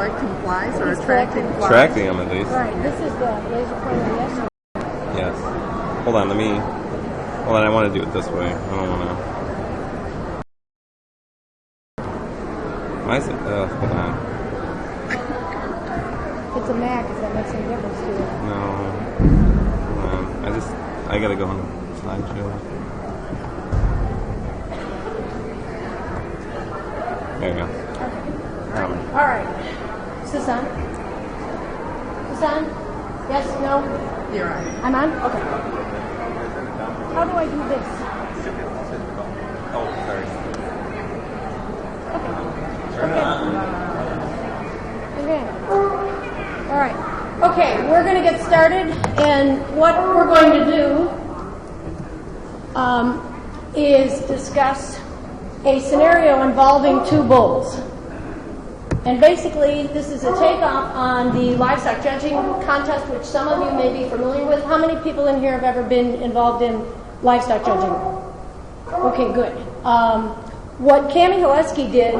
collecting flies or He's attracting collecting flies? Attracting them at least. Right, this is the laser pointer yesterday. Yes. Hold on, I want to do it this way. I don't want to. Why is it? Hold on. It's a Mac, if that makes any difference to you. No. Hold on. I gotta go on the slideshow. There you go. All right. Is this on? Is this on? Yes? No? You're right. I'm on? Okay. How do I do this? Oh, sorry. Okay. All right. Okay, we're going to get started, and what we're going to do is discuss a scenario involving two bulls. And basically, this is a takeoff on the livestock judging contest, which some of you may be familiar with. How many people in here have ever been involved in livestock judging? Okay, good. What Cammie Haleski did,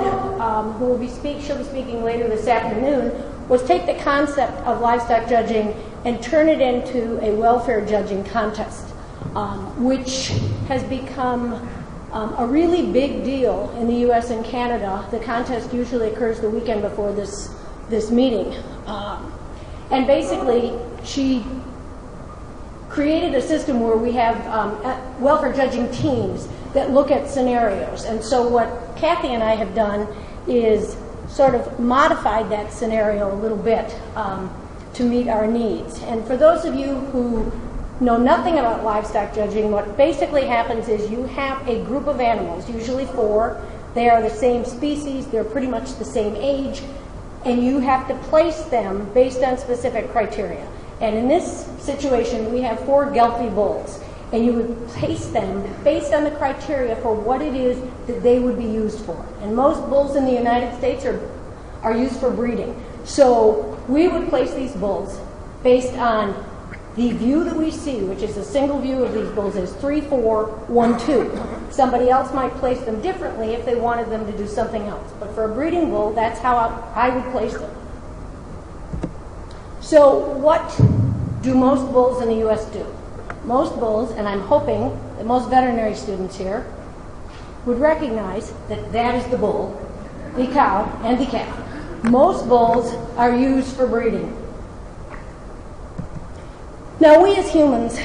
she'll be speaking later this afternoon, was take the concept of livestock judging and turn it into a welfare judging contest, which has become a really big deal in the U.S. and Canada. The contest usually occurs the weekend before this meeting. And basically, she created a system where we have welfare judging teams that look at scenarios. And so what Kathy and I have done is sort of modified that scenario a little bit to meet our needs. And for those of you who know nothing about livestock judging, what basically happens is you have a group of animals, usually 4. They are the same species, they're pretty much the same age, and you have to place them based on specific criteria. And in this situation, we have 4 Gelfie bulls, and you would place them based on the criteria for what it is that they would be used for. And most bulls in the United States are used for breeding. So we would place these bulls based on the view that we see, which is a single view of these bulls, is 3, 4, 1, 2. Somebody else might place them differently if they wanted them to do something else. But for a breeding bull, that's how I would place them. So what do most bulls in the U.S. do? Most bulls, and I'm hoping that most veterinary students here would recognize that that is the bull, the cow, and the calf. Most bulls are used for breeding. Now, we as humans,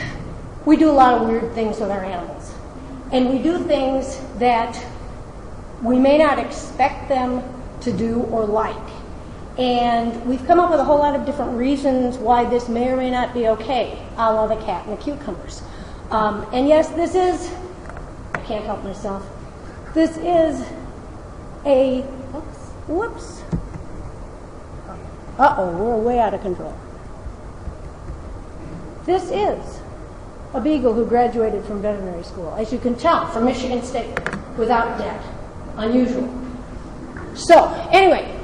we do a lot of weird things with our animals. And we do things that we may not expect them to do or like. And we've come up with a whole lot of different reasons why this may or may not be okay, a la the cat and the cucumbers. And yes, this is, I can't help myself, this is a, whoops. Uh-oh, we're way out of control. This is a beagle who graduated from veterinary school, as you can tell, from Michigan State, without debt. Unusual. So, anyway,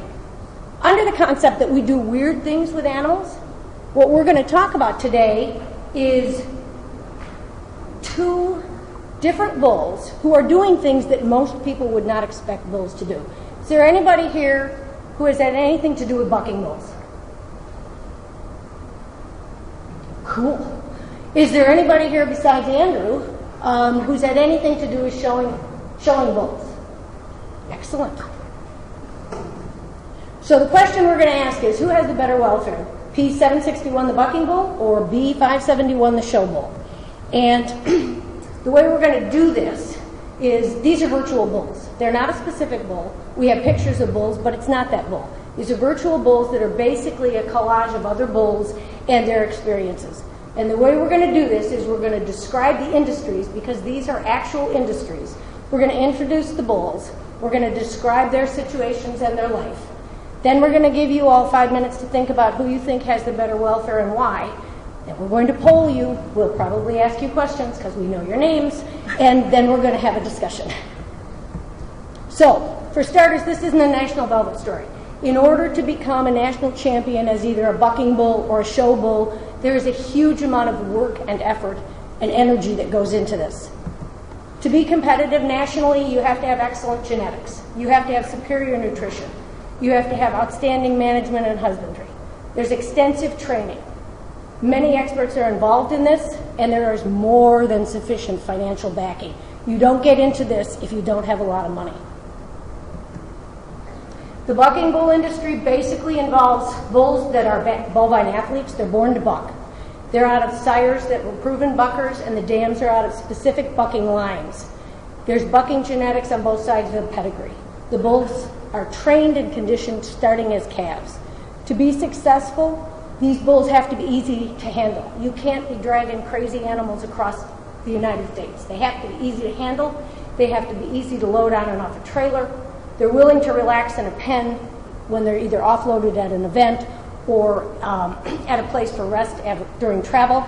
under the concept that we do weird things with animals, what we're going to talk about today is 2 different bulls who are doing things that most people would not expect bulls to do. Is there anybody here who has had anything to do with bucking bulls? Cool. Is there anybody here besides Andrew who's had anything to do with showing bulls? Excellent. So the question we're going to ask is, who has the better welfare? P761, the bucking bull, or B571, the show bull? And the way we're going to do this is, these are virtual bulls. They're not a specific bull. We have pictures of bulls, but it's not that bull. These are virtual bulls that are basically a collage of other bulls and their experiences. And the way we're going to do this is we're going to describe the industries, because these are actual industries. We're going to introduce the bulls. We're going to describe their situations and their life. Then we're going to give you all 5 minutes to think about who you think has the better welfare and why. Then we're going to poll you. We'll probably ask you questions because we know your names. And then we're going to have a discussion. So, for starters, this isn't a national velvet story. In order to become a national champion as either a bucking bull or a show bull, there is a huge amount of work and effort and energy that goes into this. To be competitive nationally, you have to have excellent genetics. You have to have superior nutrition. You have to have outstanding management and husbandry. There's extensive training. Many experts are involved in this, and there is more than sufficient financial backing. You don't get into this if you don't have a lot of money. The bucking bull industry basically involves bulls that are bovine athletes. They're born to buck. They're out of sires that were proven buckers, and the dams are out of specific bucking lines. There's bucking genetics on both sides of the pedigree. The bulls are trained and conditioned starting as calves. To be successful, these bulls have to be easy to handle. You can't be dragging crazy animals across the United States. They have to be easy to handle. They have to be easy to load on and off a trailer. They're willing to relax in a pen when they're either offloaded at an event or at a place for rest during travel.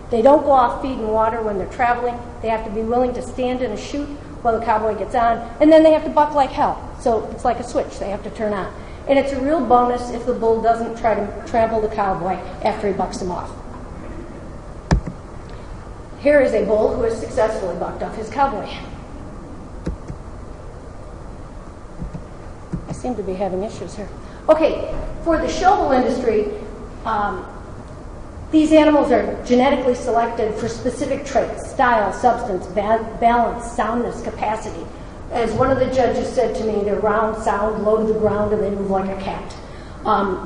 They don't go off feed and water when they're traveling. They have to be willing to stand in a chute while the cowboy gets on, and then they have to buck like hell. So it's like a switch they have to turn on. And it's a real bonus if the bull doesn't try to trample the cowboy after he bucks him off. Here is a bull who has successfully bucked off his cowboy. I seem to be having issues here. Okay, for the show bull industry, these animals are genetically selected for specific traits: style, substance, balance, soundness, capacity. As one of the judges said to me, they're round, sound, low to the ground, and they move like a cat.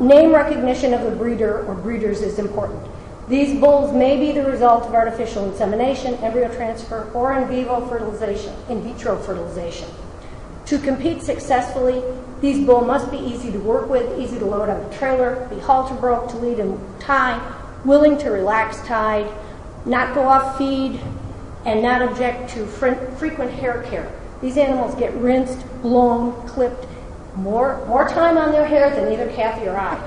Name recognition of the breeder or breeders is important. These bulls may be the result of artificial insemination, embryo transfer, or in vitro fertilization. To compete successfully, these bulls must be easy to work with, easy to load on a trailer, be halter broke to lead and tie, willing to relax tied, not go off feed, and not object to frequent hair care. These animals get rinsed, blown, clipped, more time on their hair than either Kathy or I.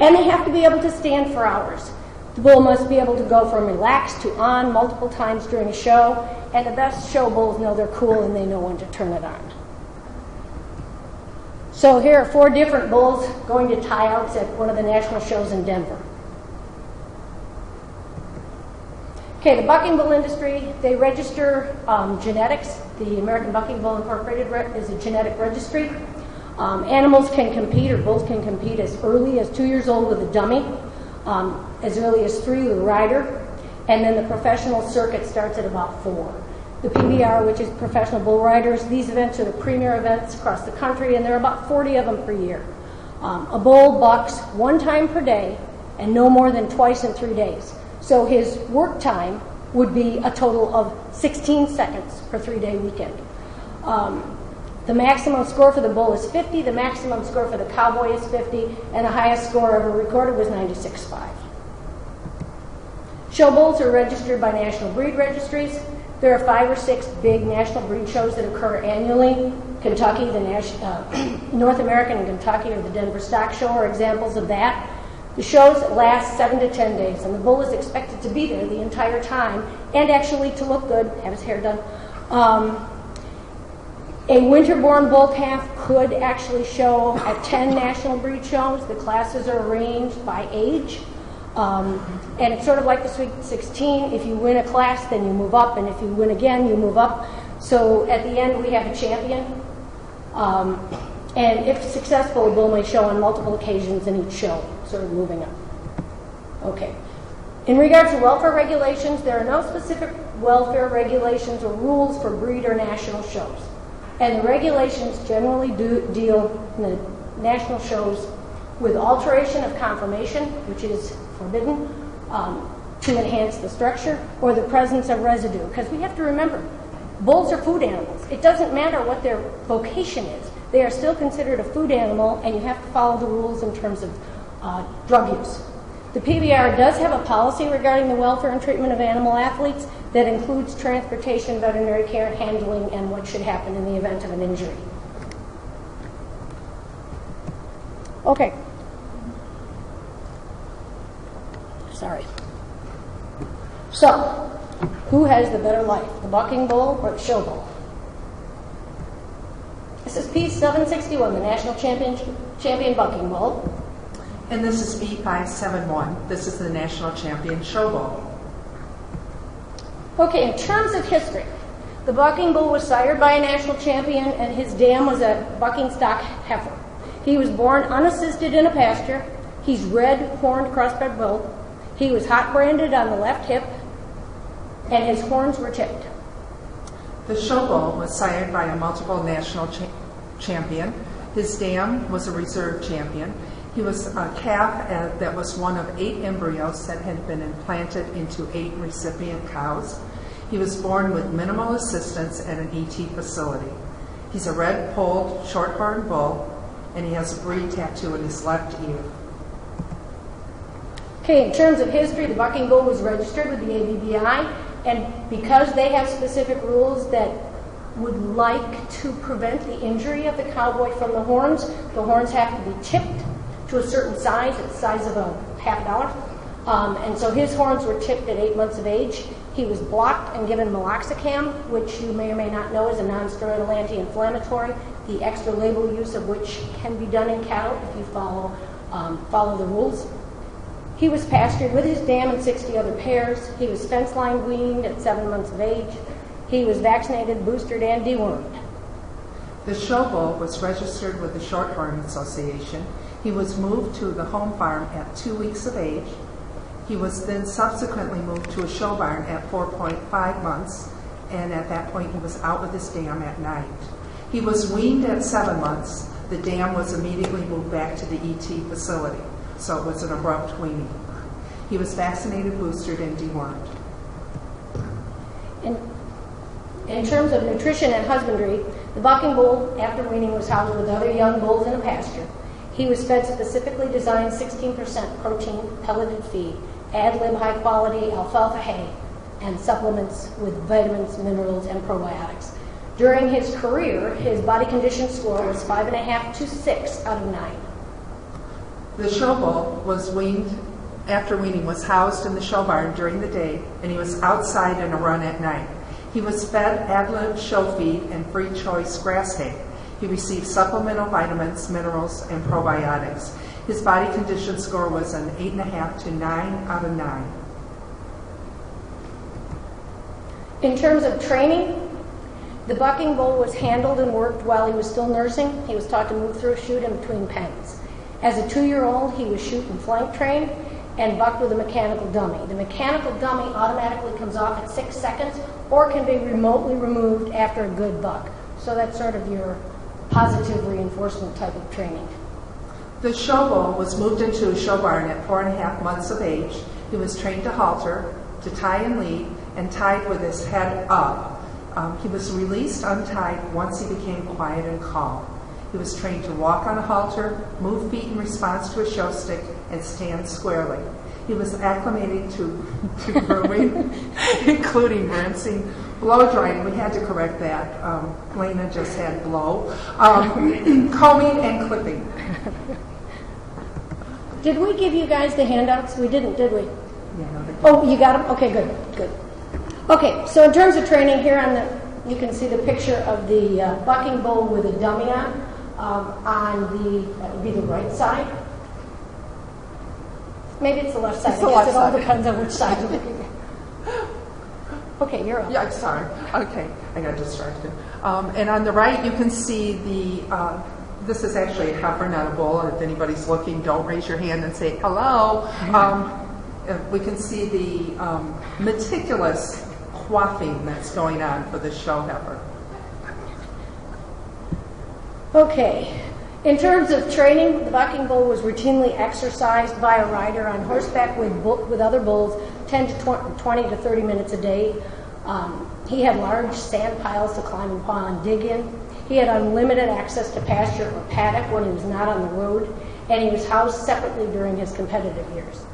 And they have to be able to stand for hours. The bull must be able to go from relaxed to on multiple times during a show, and the best show bulls know they're cool and they know when to turn it on. So here are 4 different bulls going to tryouts at one of the national shows in Denver. Okay, the bucking bull industry, they register genetics. The American Bucking Bull Incorporated is a genetic registry. Animals can compete, or bulls can compete, as early as 2 years old with a dummy, as early as 3 with a rider, and then the professional circuit starts at about 4. The PBR, which is professional bull riders, these events are the premier events across the country, and there are about 40 of them per year. A bull bucks 1 time per day and no more than twice in 3 days. So his work time would be a total of 16 seconds per 3-day weekend. The maximum score for the bull is 50, the maximum score for the cowboy is 50, and the highest score ever recorded was 96.5. Show bulls are registered by national breed registries. There are 5 or 6 big national breed shows that occur annually. Kentucky, North American and Kentucky, or the Denver Stock Show are examples of that. The shows last 7 to 10 days, and the bull is expected to be there the entire time and actually to look good, have his hair done. A winter-born bull calf could actually show at 10 national breed shows. The classes are arranged by age, and it's sort of like the Sweet 16. If you win a class, then you move up, and if you win again, you move up. So at the end, we have a champion. And if successful, a bull may show on multiple occasions in each show, sort of moving up. Okay. In regards to welfare regulations, there are no specific welfare regulations or rules for breed or national shows. And the regulations generally deal in the national shows with alteration of conformation, which is forbidden, to enhance the structure, or the presence of residue. Because we have to remember, bulls are food animals. It doesn't matter what their vocation is. They are still considered a food animal, and you have to follow the rules in terms of drug use. The PBR does have a policy regarding the welfare and treatment of animal athletes that includes transportation, veterinary care, handling, and what should happen in the event of an injury. Okay. Sorry. So, who has the better life, the bucking bull or the show bull? This is P761, the national champion bucking bull. And this is B571. This is the national champion show bull. Okay, in terms of history, the bucking bull was sired by a national champion, and his dam was a bucking stock heifer. He was born unassisted in a pasture. He's red, horned, crossbred bull. He was hot branded on the left hip, and his horns were tipped. The show bull was sired by a multiple national champion. His dam was a reserve champion. He was a calf that was one of 8 embryos that had been implanted into 8 recipient cows. He was born with minimal assistance at an ET facility. He's a red-polled, short-horned bull, and he has a breed tattoo in his left ear. Okay, in terms of history, the bucking bull was registered with the ABBI, and because they have specific rules that would like to prevent the injury of the cowboy from the horns have to be tipped to a certain size, it's the size of a $50. And so his horns were tipped at 8 months of age. He was blocked and given meloxicam, which you may or may not know is a non-steroidal anti-inflammatory, the extra label use of which can be done in cattle if you follow the rules. He was pastured with his dam and 60 other pairs. He was fence line weaned at 7 months of age. He was vaccinated, boosted, and dewormed. The show bull was registered with the Shorthorn Association. He was moved to the home farm at 2 weeks of age. He was then subsequently moved to a show barn at 4.5 months, and at that point he was out with his dam at night. He was weaned at 7 months. The dam was immediately moved back to the ET facility, so it was an abrupt weaning. He was vaccinated, boosted, and dewormed. In terms of nutrition and husbandry, the bucking bull, after weaning, was housed with other young bulls in a pasture. He was fed specifically designed 16% protein pelleted feed, ad-lib high-quality alfalfa hay, and supplements with vitamins, minerals, and probiotics. During his career, his body condition score was 5.5 to 6 out of 9. The show bull was weaned, after weaning, was housed in the show barn during the day, and he was outside in a run at night. He was fed ad-lib show feed and free choice grass hay. He received supplemental vitamins, minerals, and probiotics. His body condition score was an 8.5 to 9 out of 9. In terms of training, the bucking bull was handled and worked while he was still nursing. He was taught to move through a chute in between pens. As a 2-year-old, he was shoot and flank trained and bucked with a mechanical dummy. The mechanical dummy automatically comes off at 6 seconds or can be remotely removed after a good buck. So that's sort of your positive reinforcement type of training. The show bull was moved into a show barn at 4.5 months of age. He was trained to halter, to tie and lead, and tied with his head up. He was released untied once he became quiet and calm. He was trained to walk on a halter, move feet in response to a show stick, and stand squarely. He was acclimated to grooming, including rinsing, blow drying. We had to correct that. Lana just had blow. Combing and clipping. Did we give you guys the handouts? We didn't, did we? Yeah, no, Oh, you got them? Okay, good. Okay, so in terms of training, here you can see the picture of the bucking bull with a dummy on that would be the right side. Maybe it's the left side. It's the I guess left it all side. depends on which side you're looking at. Okay, you're up. Yeah, I'm sorry. Okay, I got distracted. And on the right, you can see this is actually a heifer, not a bull. If anybody's looking, don't raise your hand and say hello. We can see the meticulous coiffing that's going on for the show heifer. Okay. In terms of training, the bucking bull was routinely exercised by a rider on horseback with other bulls 10 to 20 to 30 minutes a day. He had large sand piles to climb and paw and dig in. He had unlimited access to pasture or paddock when he was not on the road, and he was housed separately during his competitive years.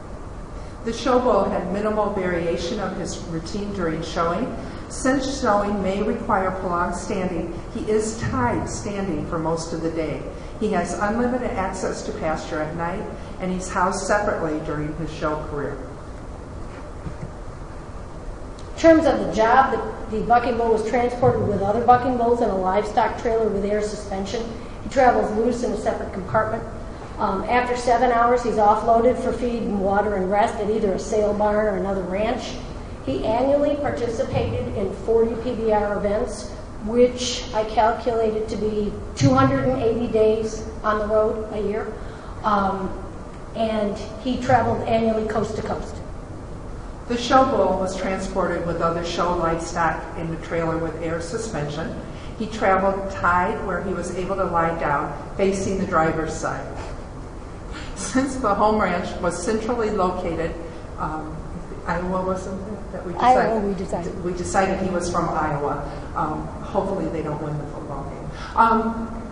The show bull had minimal variation of his routine during showing. Since showing may require prolonged standing, he is tied standing for most of the day. He has unlimited access to pasture at night, and he's housed separately during his show career. In terms of the job, the bucking bull was transported with other bucking bulls in a livestock trailer with air suspension. He travels loose in a separate compartment. After 7 hours, he's offloaded for feed and water and rest at either a sale barn or another ranch. He annually participated in 40 PBR events which I calculated to be 280 days on the road a year. And he traveled annually coast to coast. The show bull was transported with other show livestock in the trailer with air suspension. He traveled tied where he was able to lie down facing the driver's side. Since the home ranch was centrally located, Iowa wasn't it that we decided? Iowa, we decided he was from Iowa. Hopefully they don't win the football game.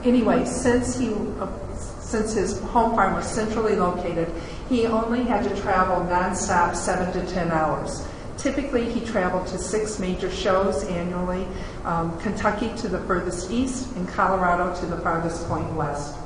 Anyway, since his home farm was centrally located, he only had to travel nonstop 7 to 10 hours. Typically, he traveled to 6 major shows annually, Kentucky to the furthest east and Colorado to the farthest point west.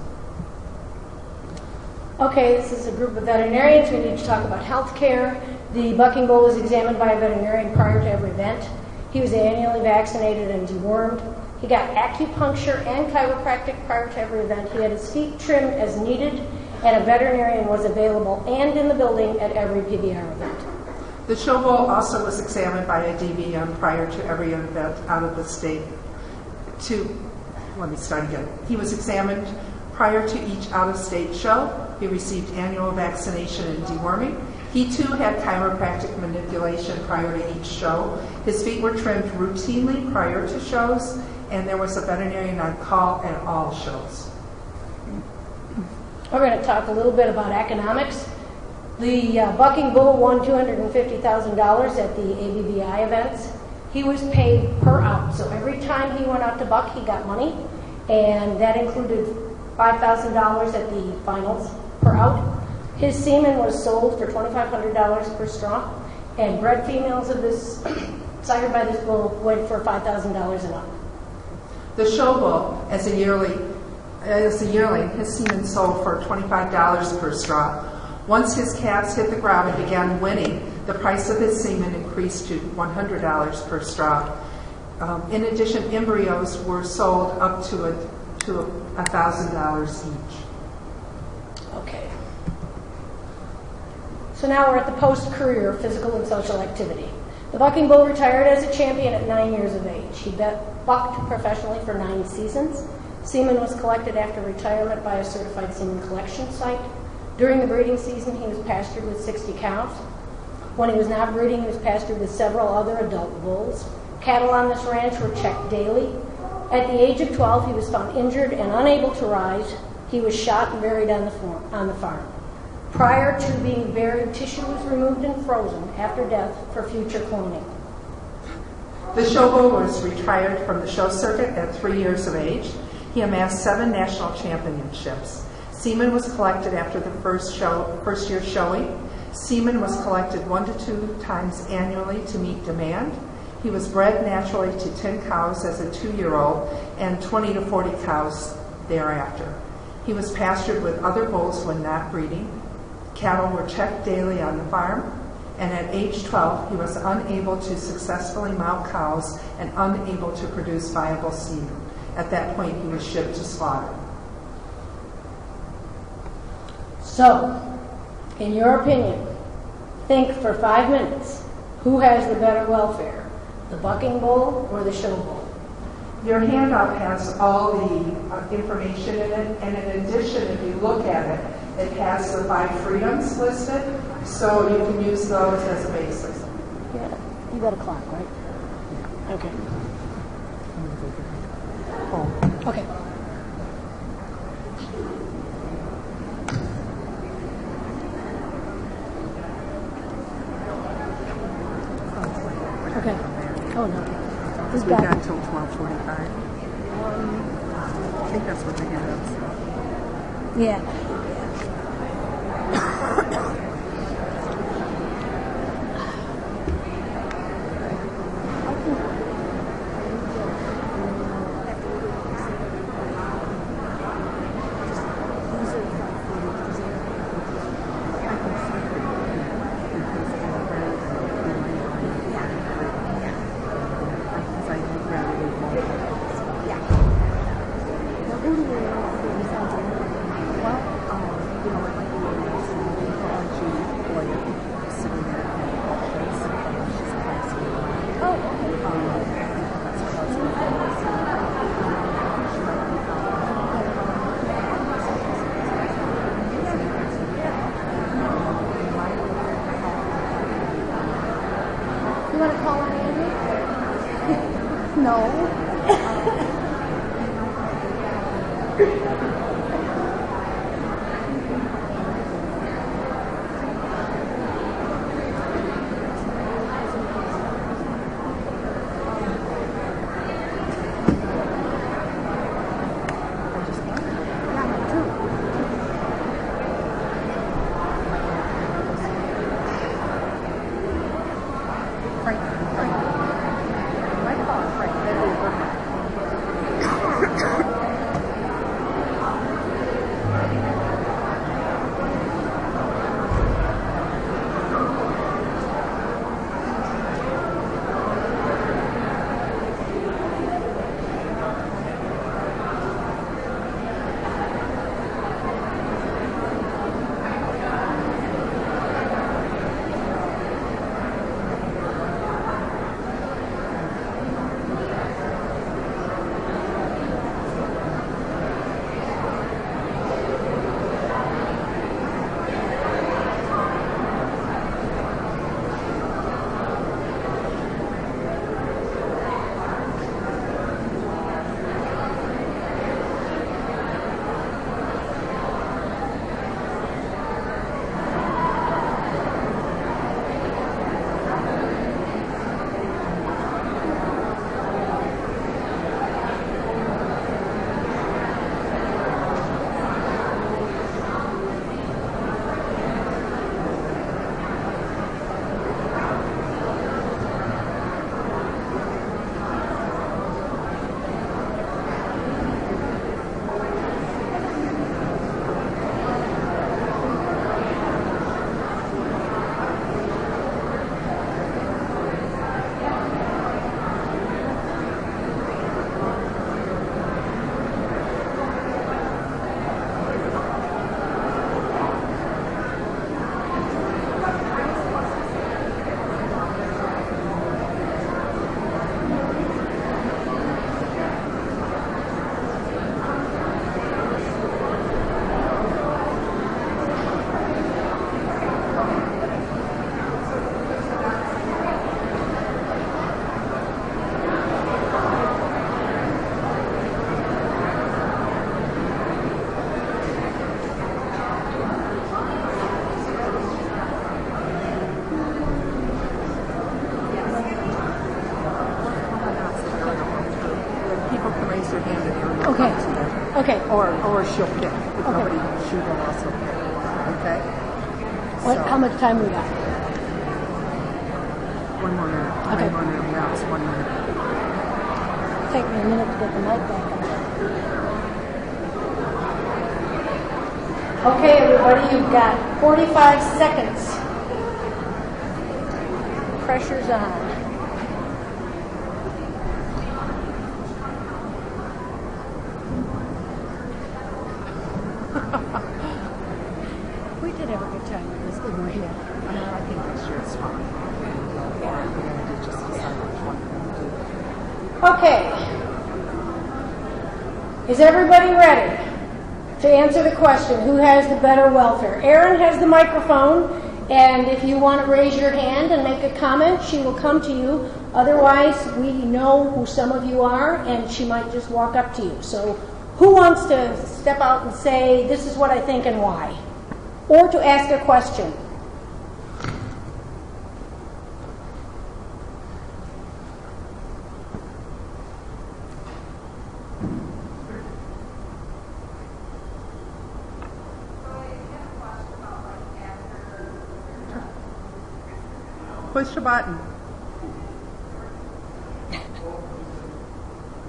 Okay, this is a group of veterinarians. We need to talk about health care. The bucking bull was examined by a veterinarian prior to every event. He was annually vaccinated and dewormed. He got acupuncture and chiropractic prior to every event. He had his feet trimmed as needed, and a veterinarian was available and in the building at every PBR event. The show bull also was examined by a DVM prior to every event out of the state. He was examined prior to each out-of-state show. He received annual vaccination and deworming. He too had chiropractic manipulation prior to each show. His feet were trimmed routinely prior to shows, and there was a veterinarian on call at all shows. We're going to talk a little bit about economics. The bucking bull won $250,000 at the ABBI events. He was paid per out, so every time he went out to buck, he got money, and that included $5,000 at the finals per out. His semen was sold for $2,500 per straw, and bred females of this, sired by this bull, went for $5,000 and up. The show bull, as a yearling, his semen sold for $25 per straw. Once his calves hit the ground and began winning, the price of his semen increased to $100 per straw. In addition, embryos were sold up to $1,000 each. Okay. So now we're at the post-career physical and social activity. The bucking bull retired as a champion at 9 years of age. He bucked professionally for 9 seasons. Semen was collected after retirement by a certified semen collection site. During the breeding season, he was pastured with 60 cows. When he was not breeding, he was pastured with several other adult bulls. Cattle on this ranch were checked daily. At the age of 12, he was found injured and unable to rise. He was shot and buried on the farm. Prior to being buried, tissue was removed and frozen after death for future cloning. The show bull was retired from the show circuit at 3 years of age. He amassed 7 national championships. Semen was collected after the first year showing. Semen was collected 1 to 2 times annually to meet demand. He was bred naturally to 10 cows as a 2-year-old and 20 to 40 cows thereafter. He was pastured with other bulls when not breeding. Cattle were checked daily on the farm, and at age 12, he was unable to successfully mount cows and unable to produce viable semen. At that point, he was shipped to slaughter. So, in your opinion, think for 5 minutes, who has the better welfare, the bucking bull or the show bull? Your handout has all the information in it, and in addition, if you look at it, it has the 5 freedoms listed, so you can use those as a basis. Yeah, you got a clock, right? Okay. Okay. Okay. Oh no. We got till 12:45. I think that's what they had us. Yeah. Okay. Or she'll pick. If nobody, she will also pick. Okay? How much time we got? 1 more minute. Okay. 1 more minute. Now it's 1 minute. Take me a minute to get the mic back on. Okay, everybody, you've got 45 seconds. Pressure's on. We did have a good time with this, didn't we? I think this year is fine. Yeah, we're going to just decide which one we're going to do. Okay. Is everybody ready to answer the question, who has the better welfare? Erin has the microphone, and if you want to raise your hand and make a comment, she will come to you. Otherwise, we know who some of you are, and she might just walk up to you. So who wants to step out and say, this is what I think and why? Or to ask a question? Push the button.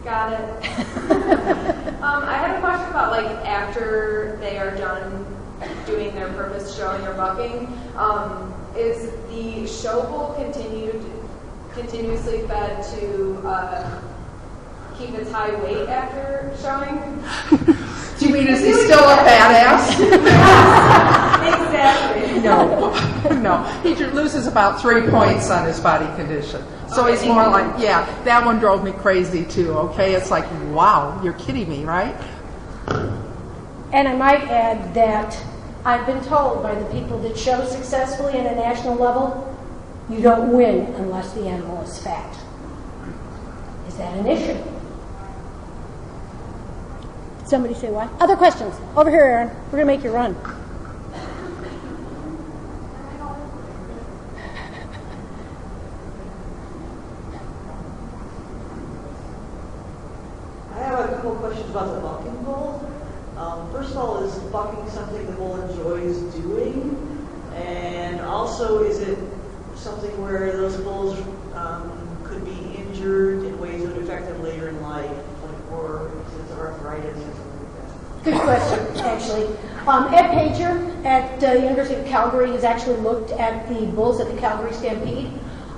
Got it. I had a question about after they are done doing their purpose showing or bucking, is the show bowl continuously fed to keep its high weight after showing? Do you mean is he still a badass? Exactly. No. He loses about 3 points on his body condition. So he's more like, yeah, that one drove me crazy too, okay? It's like, wow, you're kidding me, right? And I might add that I've been told by the people that show successfully at a national level, you don't win unless the animal is fat. Is that an issue? Somebody say why? Other questions? Over here, Aaron. We're going to make you run. I have a couple of questions about the bucking bull. First of all, is bucking something the bull enjoys doing? And also, is it something where those bulls could be injured in ways that would affect them later in life, like or arthritis or something like that? Good question, actually. Ed Pager at the University of Calgary has actually looked at the bulls at the Calgary Stampede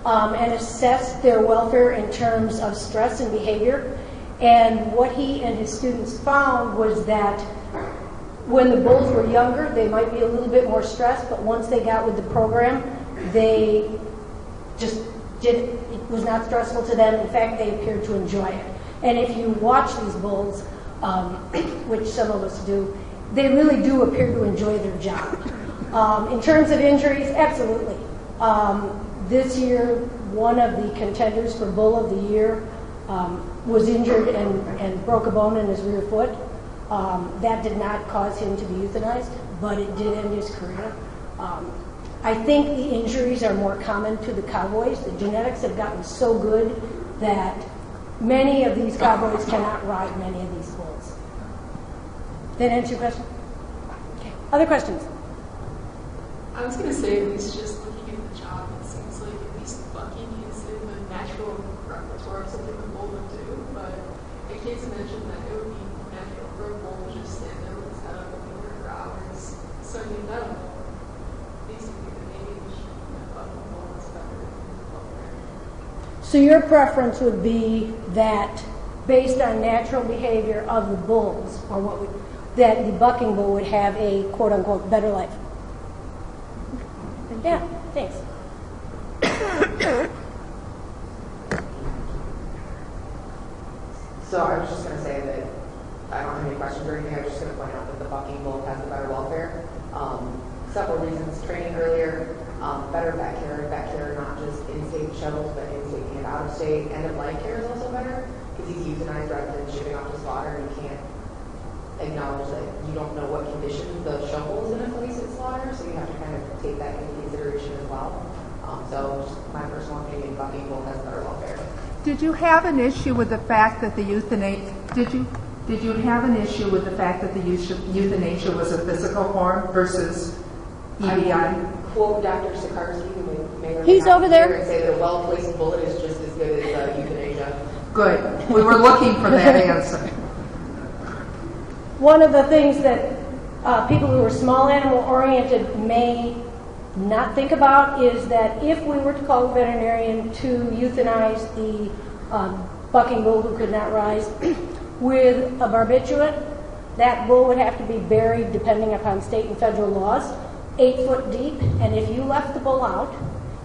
and assessed their welfare in terms of stress and behavior. And what he and his students found was that when the bulls were younger, they might be a little bit more stressed, but once they got with the program, they just it was not stressful to them. In fact, they appeared to enjoy it. And if you watch these bulls, which some of us do, they really do appear to enjoy their job. In terms of injuries, absolutely. This year, one of the contenders for Bull of the Year was injured and broke a bone in his rear foot. That did not cause him to be euthanized, but it did end his career. I think the injuries are more common to the cowboys. The genetics have gotten so good that many of these cowboys cannot ride many of these bulls. Did that answer your question? Okay. Other questions? I was going to say, at least just looking at the job, it seems like at least bucking is in the natural repertoire of something the bull would do, but I can't imagine that it would be natural for a bull to just stand there with his head up and be there for hours. So I mean, I don't know. Basically, the maybe we should bucking bull is better than welfare. So your preference would be that, based on natural behavior of the bulls, or what would, that the bucking bull would have a quote-unquote better life? Yeah, thanks. So I was just going to say that I don't have any questions or anything. I was just going to point out that the bucking bull has the better welfare. Several reasons. Training earlier, better vet care, not just in-state shuttles, but in-state and out-of-state. End-of-life care is also better because he's euthanized rather than shipping off to slaughter. You can't acknowledge that you don't know what condition the shovel is going to place at slaughter, so you have to kind of take that into consideration as well. So just my personal opinion, bucking bull has better welfare. Did you have an issue with the fact that the euthanasia? Did you have an issue with the fact that the euthanasia was a physical form versus EBI? I quote Dr. Sikarsky, who may or may He's not over be there. here, and say that a well-placed bullet is just as good as euthanasia. Good. We were looking for that answer. One of the things that people who are small animal oriented may not think about is that if we were to call a veterinarian to euthanize the bucking bull who could not rise with a barbiturate, that bull would have to be buried, depending upon state and federal laws, 8 foot deep. And if you left the bull out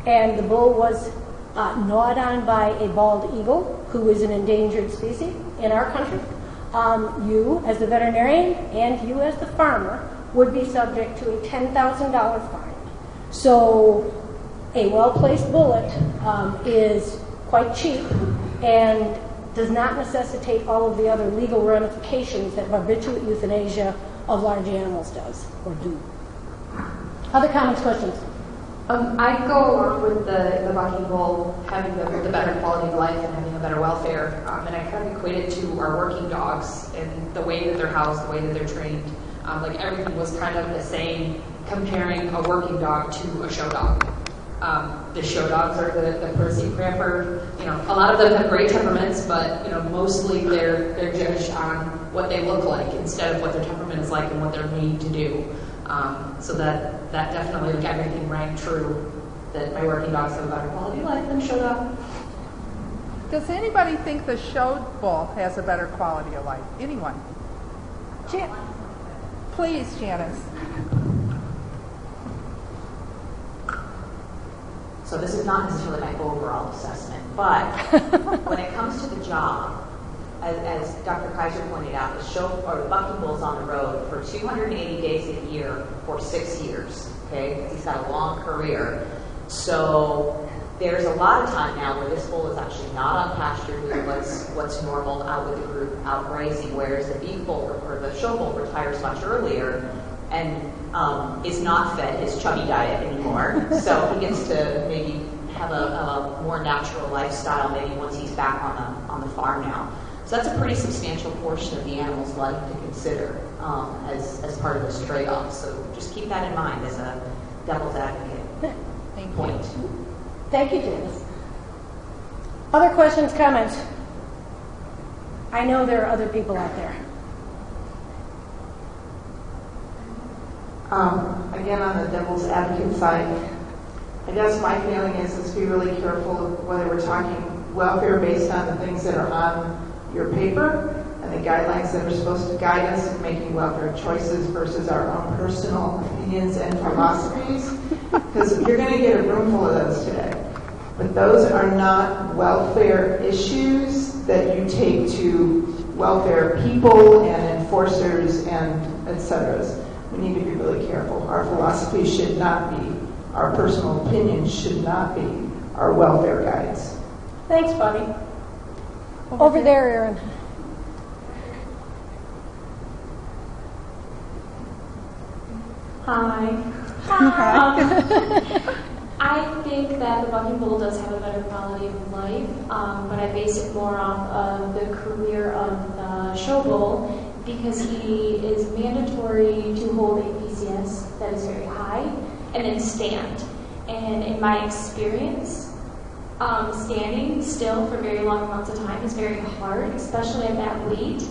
and the bull was gnawed on by a bald eagle, who is an endangered species in our country, you as the veterinarian and you as the farmer would be subject to a $10,000 fine. So a well-placed bullet is quite cheap and does not necessitate all of the other legal ramifications that barbiturate euthanasia of large animals does or do. Other comments, questions? I go along with the bucking bull having the better quality of life and having a better welfare, and I kind of equate it to our working dogs and the way that they're housed, the way that they're trained. Like everything was kind of the same, comparing a working dog to a show dog. The show dogs are the Percy Cramper. You know, a lot of them have great temperaments, but you know, mostly they're judged on what they look like instead of what their temperament is like and what they're made to do. So that definitely, like, everything rang true, that my working dogs have a better quality of life than show dog. Does anybody think the show bull has a better quality of life? Anyone? Please, Janice. So this is not necessarily my overall assessment, but when it comes to the job, as Dr. Kaiser pointed out, the bucking bull's on the road for 280 days a year for 6 years. Okay, he's got a long career. So there's a lot of time now where this bull is actually not on pasture doing what's normal out with the group, out grazing, whereas the beef bull or the show bull retires much earlier and is not fed his chubby diet anymore. So he gets to maybe have a more natural lifestyle maybe once he's back on the farm now. So that's a pretty substantial portion of the animal's life to consider as part of this trade-off. So just keep that in mind as a devil's advocate point. Thank you, Janice. Other questions, comments? I know there are other people out there. Again, on the devil's advocate side, I guess my feeling is let's be really careful of whether we're talking welfare based on the things that are on your paper and the guidelines that are supposed to guide us in making welfare choices versus our own personal opinions and philosophies. Because you're going to get a room full of those today. But those are not welfare issues that you take to welfare people and enforcers and et cetera. We need to be really careful. Our philosophy should not be, our personal opinions should not be our welfare guides. Thanks, Bobby. Over there, Erin. Hi. I think that the bucking bull does have a better quality of life, but I base it more off of the career of the show bull because he is mandatory to hold a PCS that is very high and then stand. And in my experience, standing still for very long amounts of time is very hard, especially at that weight.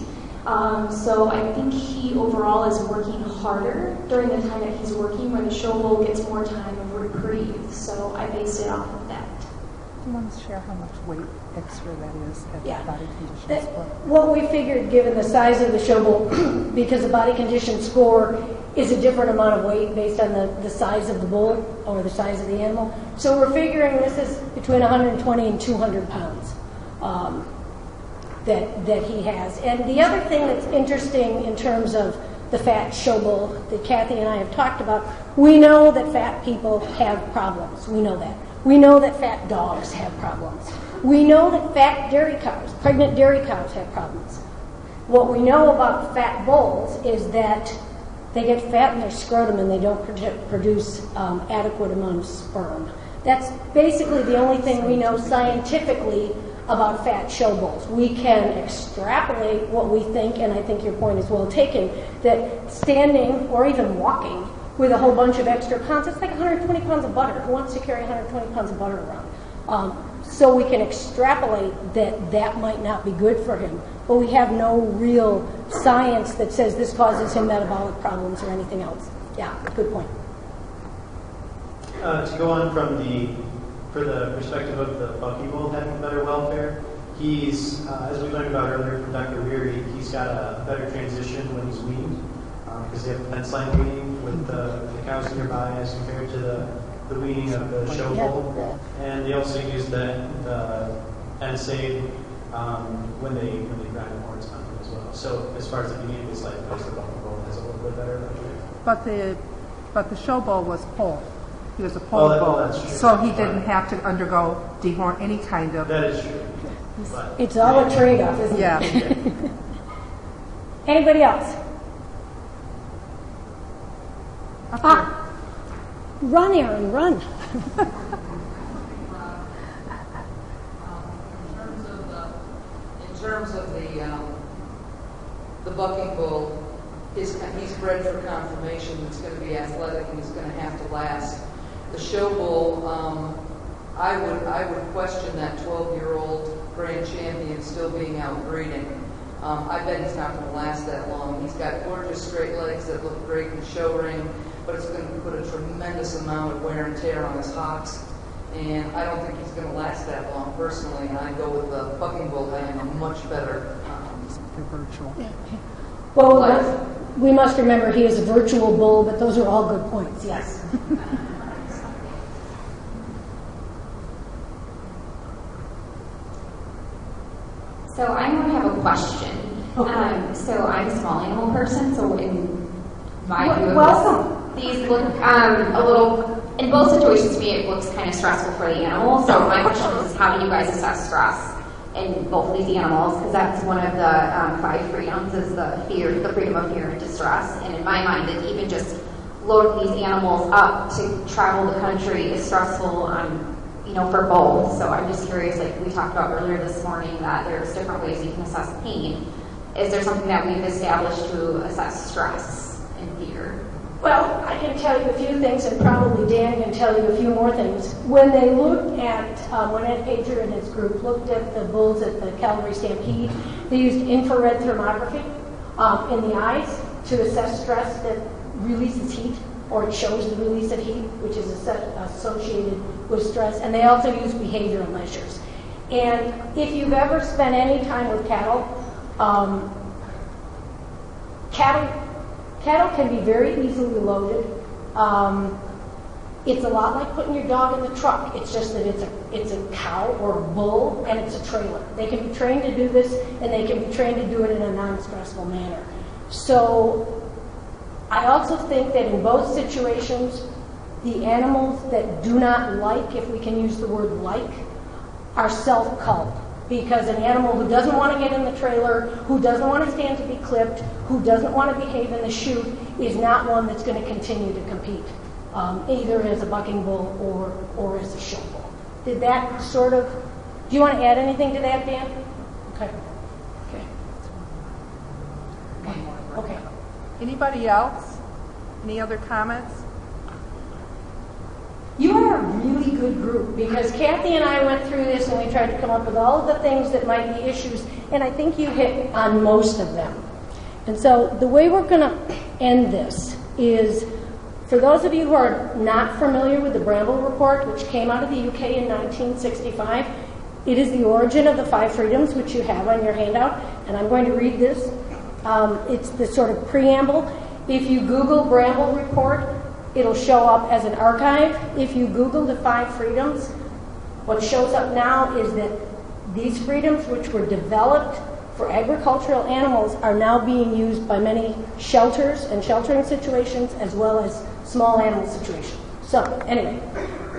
So I think he overall is working harder during the time that he's working, where the show bull gets more time of reprieve. So I based it off of that. Do you want to share how much weight extra that is at the body condition score? What we figured, given the size of the show bull, because the body condition score is a different amount of weight based on the size of the bull or the size of the animal. So we're figuring this is between 120 and 200 pounds. That he has. And the other thing that's interesting in terms of the fat show bull that Kathy and I have talked about, we know that fat people have problems. We know that. We know that fat dogs have problems. We know that fat dairy cows, pregnant dairy cows, have problems. What we know about fat bulls is that they get fat in their scrotum and they don't produce adequate amount of sperm. That's basically the only thing we know scientifically about fat show bulls. We can extrapolate what we think, and I think your point is well taken, that standing or even walking with a whole bunch of extra pounds, it's like 120 pounds of butter. Who wants to carry 120 pounds of butter around? So we can extrapolate that might not be good for him, but we have no real science that says this causes him metabolic problems or anything else. Yeah, good point. To go on from for the perspective of the bucky bull having better welfare, he's, as we learned about earlier from Dr. Weary, he's got a better transition when he's weaned, because they have fence line weaning with the cows nearby as compared to the weaning of the show bull. And they also use the NSAID when they grind the horns on him as well. So as far as the beginning of his life goes, the bucky bull has a little bit better welfare. But the show bull was polled. He was a polled bull, that's true. so he didn't have to undergo dehorn any kind of. That is true. It's all a trade-off, isn't it? Anybody else? Run, Aaron, run. In terms of the bucking bull, he's bred for conformation. It's going to be athletic and he's going to have to last. The show bull, I would question that 12-year-old grand champion still being out breeding. I bet he's not going to last that long. He's got gorgeous straight legs that look great in show ring, but it's going to put a tremendous amount of wear and tear on his hocks. And I don't think he's going to last that long personally. And I go with the bucking bull having a much better virtual. Well, we must remember he is a virtual bull, but those are all good points, yes. So I want to have a question. Okay. So I'm a small animal person, so in my view welcome. These look a little in both situations, to me, it looks kind of stressful for the animal. So my question is how do you guys assess stress in both of these animals? Because that's one of the 5 freedoms is the freedom of fear and distress. And in my mind, that even just loading these animals up to travel the country is stressful for both. So I'm just curious, like we talked about earlier this morning, that there's different ways you can assess pain. Is there something that we've established to assess stress and fear? Well, I can tell you a few things, and probably Dan can tell you a few more things. When they looked at, when Ed Pager and his group looked at the bulls at the Calgary Stampede, they used infrared thermography in the eyes to assess stress that releases heat, or it shows the release of heat, which is associated with stress. And they also use behavioral measures. And if you've ever spent any time with cattle, cattle can be very easily loaded. It's a lot like putting your dog in the truck. It's just that it's a cow or a bull and it's a trailer. They can be trained to do this, and they can be trained to do it in a non-stressful manner. So I also think that in both situations, the animals that do not like, if we can use the word like, are self-culled. Because an animal who doesn't want to get in the trailer, who doesn't want to stand to be clipped, who doesn't want to behave in the chute, is not one that's going to continue to compete, either as a bucking bull or as a show bull. Did that sort of, do you want to add anything to that, Dan? Okay. Okay. Anybody else? Any other comments? You are a really good group, because Kathy and I went through this and we tried to come up with all of the things that might be issues, and I think you hit on most of them. And so the way we're going to end this is, for those of you who are not familiar with the Bramble Report, which came out of the UK in 1965, it is the origin of the 5 freedoms, which you have on your handout, and I'm going to read this. It's the sort of preamble. If you Google Bramble Report, it'll show up as an archive. If you Google the 5 freedoms, what shows up now is that these freedoms, which were developed for agricultural animals, are now being used by many shelters and sheltering situations, as well as small animal situations. So, anyway,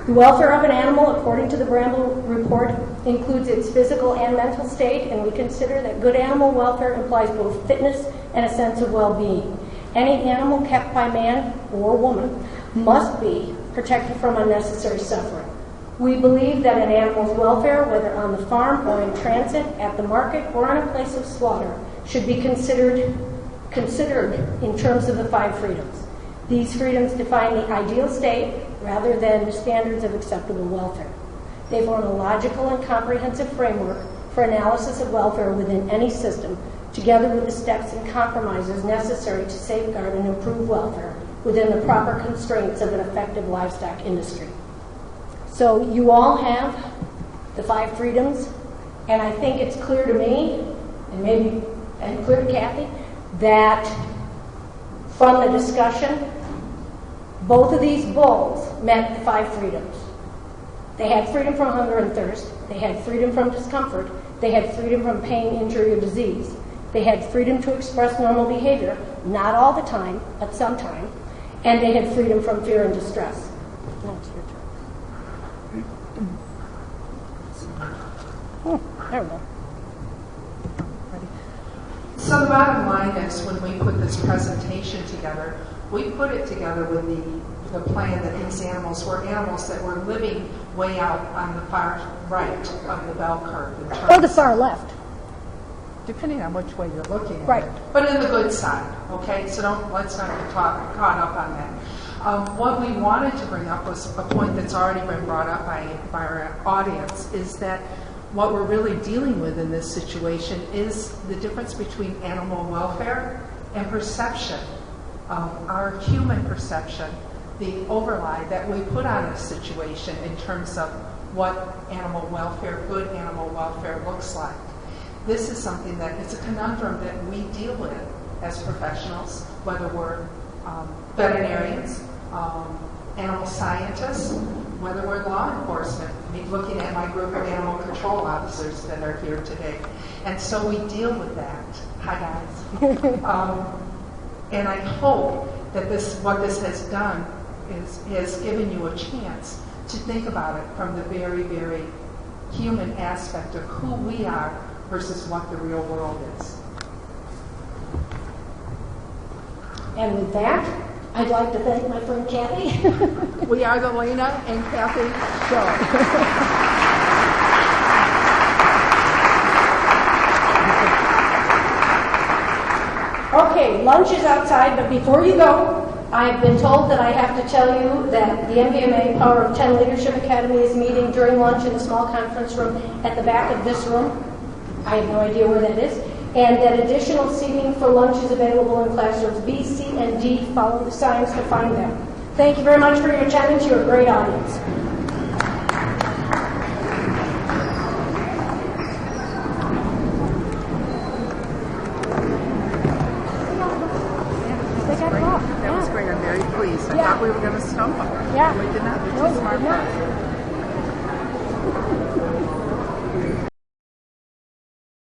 the welfare of an animal, according to the Bramble Report, includes its physical and mental state, and we consider that good animal welfare implies both fitness and a sense of well-being. Any animal kept by man or woman must be protected from unnecessary suffering. We believe that an animal's welfare, whether on the farm or in transit, at the market, or in a place of slaughter, should be considered in terms of the 5 freedoms. These freedoms define the ideal state rather than the standards of acceptable welfare. They form a logical and comprehensive framework for analysis of welfare within any system, together with the steps and compromises necessary to safeguard and improve welfare within the proper constraints of an effective livestock industry. So you all have the 5 freedoms, and I think it's clear to me, and clear to Kathy, that from the discussion, both of these bulls met the 5 freedoms. They had freedom from hunger and thirst. They had freedom from discomfort. They had freedom from pain, injury, or disease. They had freedom to express normal behavior, not all the time, but sometime. And they had freedom from fear and distress. Now it's your turn. Oh, there we go. So the bottom line is, when we put this presentation together, we put it together with the plan that these animals were animals that were living way out on the far right of the bell curve. Or the far left. Depending on which way you're looking at right. it. But in the good side, okay? So let's not get caught up on that. What we wanted to bring up was a point that's already been brought up by our audience, is that what we're really dealing with in this situation is the difference between animal welfare and perception. Our human perception, the overlay that we put on a situation in terms of what animal welfare, good animal welfare looks like. This is something that it's a conundrum that we deal with as professionals, whether we're veterinarians, animal scientists, whether we're law enforcement, looking at my group of animal control officers that are here today. And so we deal with that. Hi, guys. And I hope that what this has done has given you a chance to think about it from the very, very human aspect of who we are versus what the real world is. And with that, I'd like to thank my friend Kathy. We are the Lana and Kathy Show. Okay, lunch is outside, but before you go, I've been told that I have to tell you that the MVMA Power of 10 Leadership Academy is meeting during lunch in the small conference room at the back of this room. I have no idea where that is. And that additional seating for lunch is available in classrooms B, C, and D. Follow the signs to find them. Thank you very much for your attendance. You're a great audience. That was great. I'm very pleased. I thought we were going to stump them. Yeah. We did not. They're No, too we smart did for not. us.